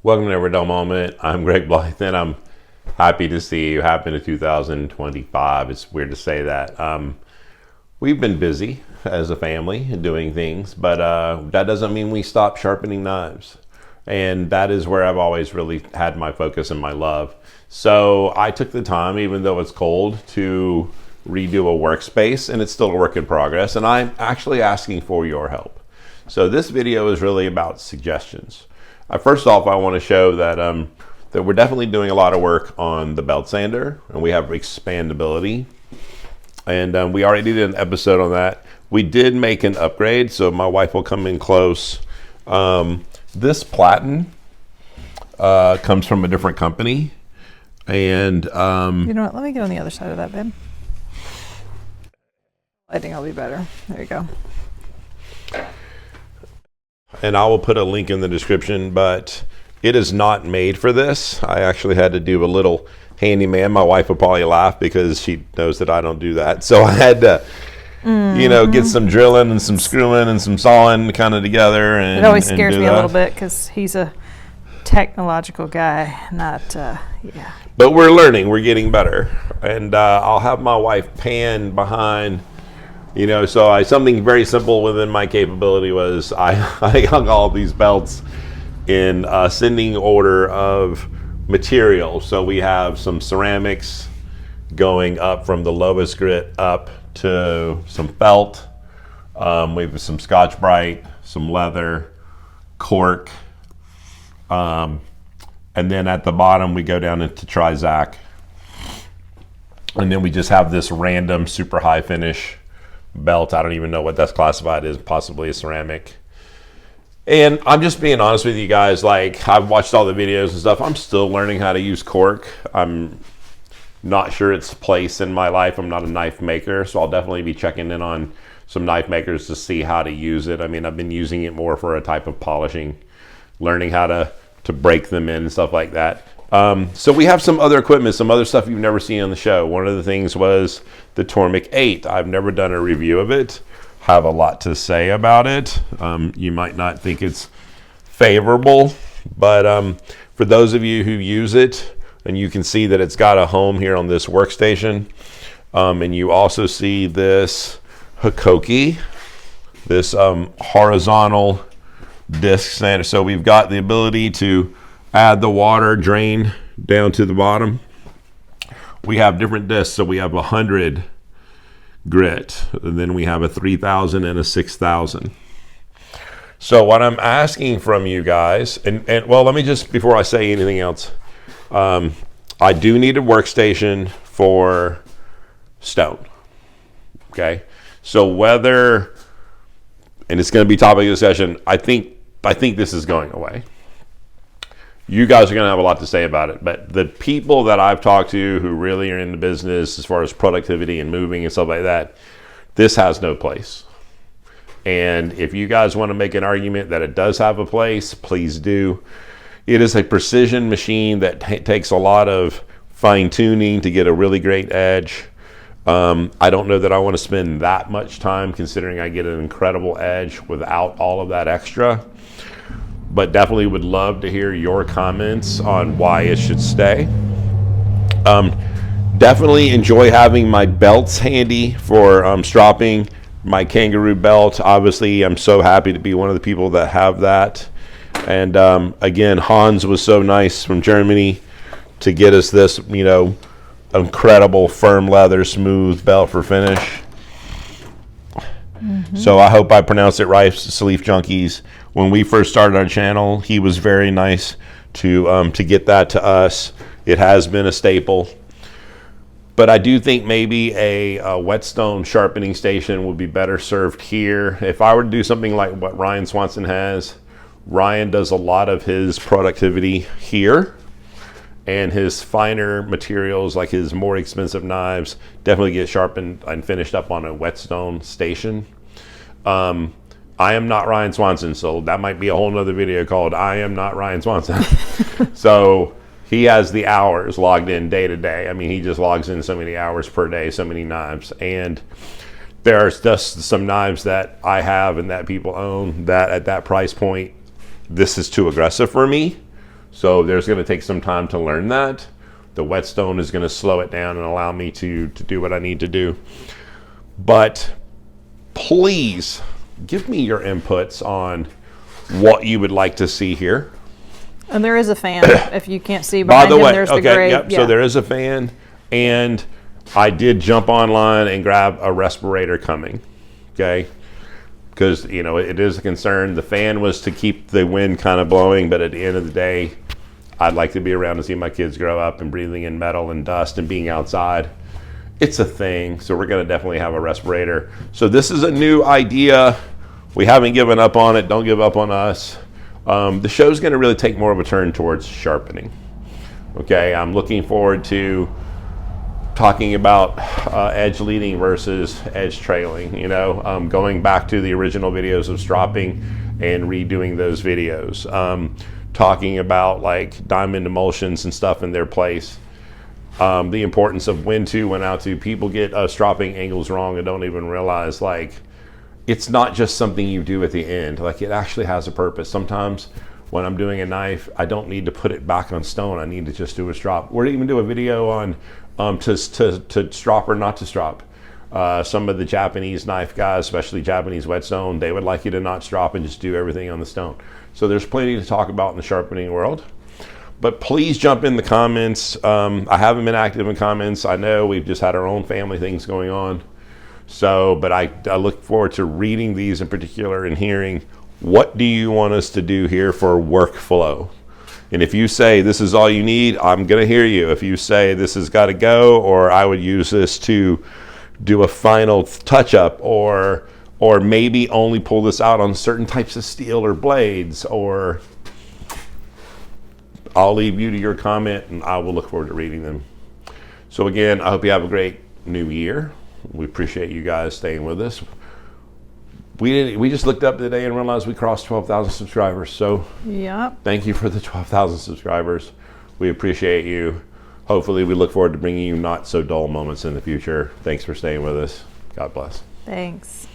Welcome to Every Dull Moment. I'm Greg Blythe, and I'm happy to see you. Happy to 2025. It's weird to say that. We've been busy as a family and doing things, but that doesn't mean we stop sharpening knives. And that is where I've always really had my focus and my love. So I took the time, even though it's cold, to redo a workspace, and it's still a work in progress. And I'm actually asking for your help. So this video is really about suggestions. First off, I want to show that that we're definitely doing a lot of work on the belt sander, and we have expandability. And we already did an episode on that. We did make an upgrade, so my wife will come in close. This platen comes from a different company, and you know what? Let me get on the other side of that, babe. I think I'll be better. There you go. And I will put a link in the description, but it is not made for this. I actually had to do a little handyman. My wife would probably laugh because she knows that I don't do that. So I had to, get some drilling and some screwing and some sawing kind of together. And it always scares me a little bit because he's a technological guy, not, yeah. But we're learning. We're getting better. And I'll have my wife pan behind. So something very simple within my capability was I hung all these belts in ascending order of material. So we have some ceramics going up from the lowest grit up to some felt. We have some Scotch-Brite, some leather, cork, and then at the bottom we go down into Trizac. And then we just have this random super high finish belt. I don't even know what that's classified as, possibly a ceramic. And I'm just being honest with you guys, like I've watched all the videos and stuff. I'm still learning how to use cork. I'm not sure its place in my life. I'm not a knife maker, so I'll definitely be checking in on some knife makers to see how to use it. I mean, I've been using it more for a type of polishing, learning how to break them in and stuff like that. So we have some other equipment, some other stuff you've never seen on the show. One of the things was the Tormek 8. I've never done a review of it. Have a lot to say about it. You might not think it's favorable, but for those of you who use it, and you can see that it's got a home here on this workstation, and you also see this Hikoki, this horizontal disc sander. So we've got the ability to add the water drain down to the bottom. We have different discs, so we have 100 grit, and then we have a 3000 and a 6000. So what I'm asking from you guys, and well, let me just, before I say anything else, I do need a workstation for stone. Okay, so whether, and it's going to be topic of discussion, I think this is going away. You guys are going to have a lot to say about it, but the people that I've talked to who really are in the business as far as productivity and moving and stuff like that, this has no place. And if you guys want to make an argument that it does have a place, please do. It is a precision machine that takes a lot of fine tuning to get a really great edge. I don't know that I want to spend that much time considering I get an incredible edge without all of that extra. But definitely would love to hear your comments on why it should stay. Definitely enjoy having my belts handy for stropping. My kangaroo belt, obviously, I'm so happy to be one of the people that have that. And again, Hans was so nice from Germany to get us this, incredible firm leather, smooth belt for finish. Mm-hmm. So I hope I pronounced it right, Sleeve Junkies. When we first started our channel, he was very nice to get that to us. It has been a staple. But I do think maybe a whetstone sharpening station would be better served here. If I were to do something like what Ryan Swanson has, Ryan does a lot of his productivity here. And his finer materials, like his more expensive knives, definitely get sharpened and finished up on a whetstone station. I am not Ryan Swanson, so that might be a whole nother video called I Am Not Ryan Swanson. So he has the hours logged in day to day. I mean, he just logs in so many hours per day, so many knives. And there's just some knives that I have and that people own that at that price point, this is too aggressive for me. So there's going to take some time to learn that. The whetstone is going to slow it down and allow me to do what I need to do. But please give me your inputs on what you would like to see here. And there is a fan. If you can't see By behind the him, way, there's okay, the gray. yep. Yeah. So there is a fan, and I did jump online and grab a respirator coming. Okay, because it is a concern. The fan was to keep the wind kind of blowing, but at the end of the day, I'd like to be around to see my kids grow up and breathing in metal and dust and being outside. It's a thing, so we're going to definitely have a respirator. So this is a new idea. We haven't given up on it. Don't give up on us. The show's going to really take more of a turn towards sharpening. Okay, I'm looking forward to talking about edge leading versus edge trailing. Going back to the original videos of stropping and redoing those videos. Talking about like diamond emulsions and stuff in their place. The importance of when to, when out to. People get stropping angles wrong and don't even realize like it's not just something you do at the end. Like it actually has a purpose. Sometimes when I'm doing a knife, I don't need to put it back on stone. I need to just do a strop. We're even do a video on to strop or not to strop. Some of the Japanese knife guys, especially Japanese whetstone, they would like you to not strop and just do everything on the stone. So there's plenty to talk about in the sharpening world. But please jump in the comments. I haven't been active in comments. I know we've just had our own family things going on. So, but I look forward to reading these in particular and hearing what do you want us to do here for workflow. And if you say this is all you need, I'm going to hear you. If you say this has got to go, or I would use this to do a final touch-up, or maybe only pull this out on certain types of steel or blades, or I'll leave you to your comment and I will look forward to reading them. So again, I hope you have a great new year. We appreciate you guys staying with us. We just looked up today and realized we crossed 12,000 subscribers. So Yep. thank you for the 12,000 subscribers. We appreciate you. Hopefully we look forward to bringing you not so dull moments in the future. Thanks for staying with us. God bless. Thanks.